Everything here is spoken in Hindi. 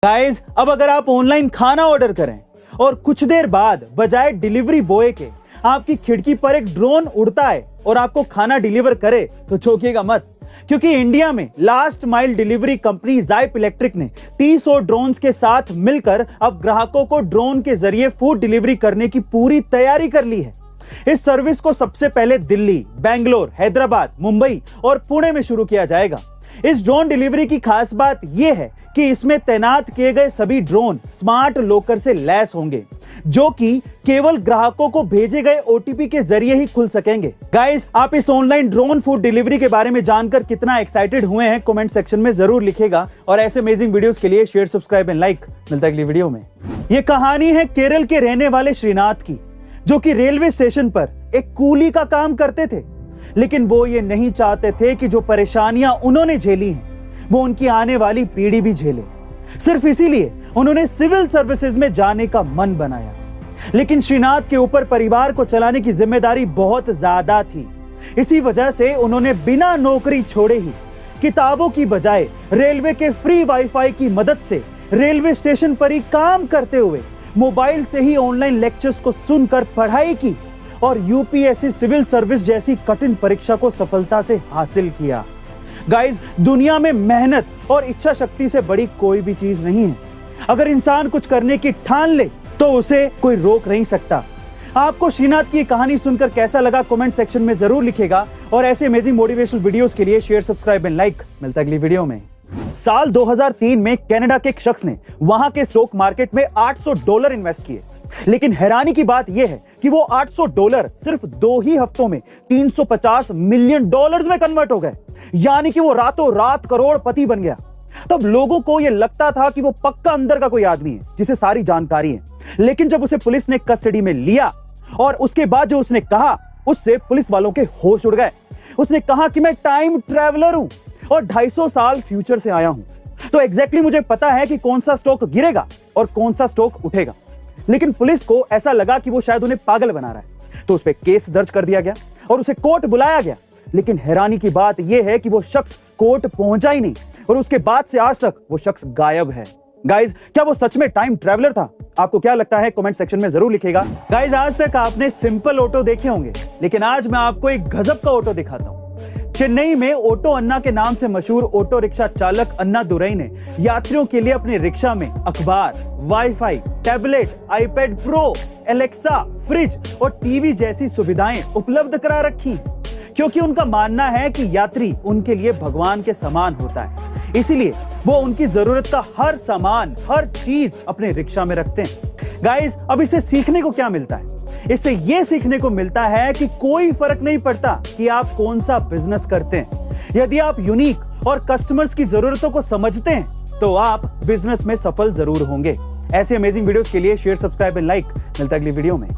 गाइस, अब अगर आप ऑनलाइन खाना ऑर्डर करें और कुछ देर बाद बजाय डिलीवरी बॉय के आपकी खिड़की पर एक ड्रोन उड़ता है और आपको खाना डिलीवर करे, तो चौंकिएगा मत, क्योंकि इंडिया में last mile delivery company Zypp electric ने टी100 ड्रोन्स के साथ मिलकर अब ग्राहकों को ड्रोन के जरिए फूड डिलीवरी करने की पूरी तैयारी कर ली है। इस सर्विस को सबसे पहले दिल्ली, बेंगलोर, हैदराबाद, मुंबई और पुणे में शुरू किया जाएगा। इस ड्रोन डिलीवरी की खास बात यह है कि इसमें तैनात किए गए सभी ड्रोन स्मार्ट लॉकर से लैस होंगे, जो कि केवल ग्राहकों को भेजे गए ओटीपी के जरिए ही खुल सकेंगे। गाइस, आप इस ऑनलाइन ड्रोन फूड डिलीवरी के बारे में जानकर कितना एक्साइटेड हुए हैं कमेंट सेक्शन में जरूर लिखिएगा। और ऐसे अमेजिंग वीडियोस के लिए शेयर, सब्सक्राइब एंड लाइक। मिलता है अगली वीडियो में। यह कहानी है केरल के रहने वाले श्रीनाथ की, जो कि रेलवे स्टेशन पर एक कूली का काम करते थे। लेकिन वो ये नहीं चाहते थे कि जो परेशानियां उन्होंने झेली हैं वो उनकी आने वाली पीढ़ी भी झेले। सिर्फ इसीलिए उन्होंने सिविल सर्विसेज में जाने का मन बनाया। लेकिन श्रीनाथ के ऊपर परिवार को चलाने की जिम्मेदारी बहुत ज्यादा थी। इसी वजह से उन्होंने बिना नौकरी छोड़े ही किताबों की बजाय रेलवे के फ्री वाईफाई की मदद से रेलवे स्टेशन पर ही काम करते हुए मोबाइल से ही ऑनलाइन लेक्चर्स को सुनकर पढ़ाई की और यूपीएससी सिविल सर्विस जैसी कठिन परीक्षा को सफलता से हासिल किया। गाइस, दुनिया में मेहनत और इच्छा शक्ति से बड़ी कोई भी चीज नहीं है। अगर इंसान कुछ करने की ठान ले तो उसे कोई रोक नहीं सकता। आपको श्रीनाथ की कहानी सुनकर कैसा लगा कमेंट सेक्शन में जरूर लिखिएगा। और ऐसे अमेजिंग मोटिवेशनल वीडियोस के लिए शेयर, सब्सक्राइब एंड लाइक। मिलता है अगली वीडियो में। साल 2003 में कनाडा के एक शख्स ने वहां के स्टॉक मार्केट में $800 इन्वेस्ट किए। लेकिन हैरानी की बात यह है कि वो $800 सिर्फ 2 ही हफ्तों में $350 मिलियन में कन्वर्ट हो गए। यानी कि वो रातों रात करोड़पति बन गया। तब लोगों को यह लगता था कि वो पक्का अंदर का कोई आदमी है जिसे सारी जानकारी है। लेकिन जब उसे पुलिस ने कस्टडी में लिया और उसके बाद जो उसने कहा, उससे पुलिस वालों के होश उड़ गए। उसने कहा कि मैं टाइम ट्रैवलर हूं और 250 साल फ्यूचर से आया हूं, तो एग्जैक्टली मुझे पता है कि कौन सा स्टॉक गिरेगा और कौन सा स्टॉक उठेगा। लेकिन पुलिस को ऐसा लगा कि वो शायद उन्हें पागल बना रहा है, तो उस पर केस दर्ज कर दिया गया और उसे कोर्ट बुलाया गया। लेकिन हैरानी की बात यह है कि वो शख्स कोर्ट पहुंचा ही नहीं और उसके बाद से आज तक वो शख्स गायब है। गाइज, क्या वो सच में टाइम ट्रैवलर था? आपको क्या लगता है कमेंट सेक्शन में जरूर लिखिएगा। गाइज, आज तक आपने सिंपल ऑटो देखे होंगे, लेकिन आज मैं आपको एक गजब का ऑटो दिखाता हूं। चेन्नई में ऑटो अन्ना के नाम से मशहूर ऑटो रिक्शा चालक अन्ना दुरई ने यात्रियों के लिए अपने रिक्शा में अखबार, wifi, tablet, iPad pro, Alexa, fridge और टीवी जैसी सुविधाएं उपलब्ध करा रखी, क्योंकि उनका मानना है कि यात्री उनके लिए भगवान के समान होता है। इसीलिए वो उनकी जरूरत का हर सामान, हर चीज अपने रिक्शा में रखते हैं। गाइस, अब इसे सीखने को क्या मिलता है? इससे यह सीखने को मिलता है कि कोई फर्क नहीं पड़ता कि आप कौन सा बिजनेस करते हैं। यदि आप यूनिक और कस्टमर्स की जरूरतों को समझते हैं तो आप बिजनेस में सफल जरूर होंगे। ऐसे अमेजिंग वीडियोस के लिए शेयर, सब्सक्राइब एंड लाइक। मिलता है अगली वीडियो में।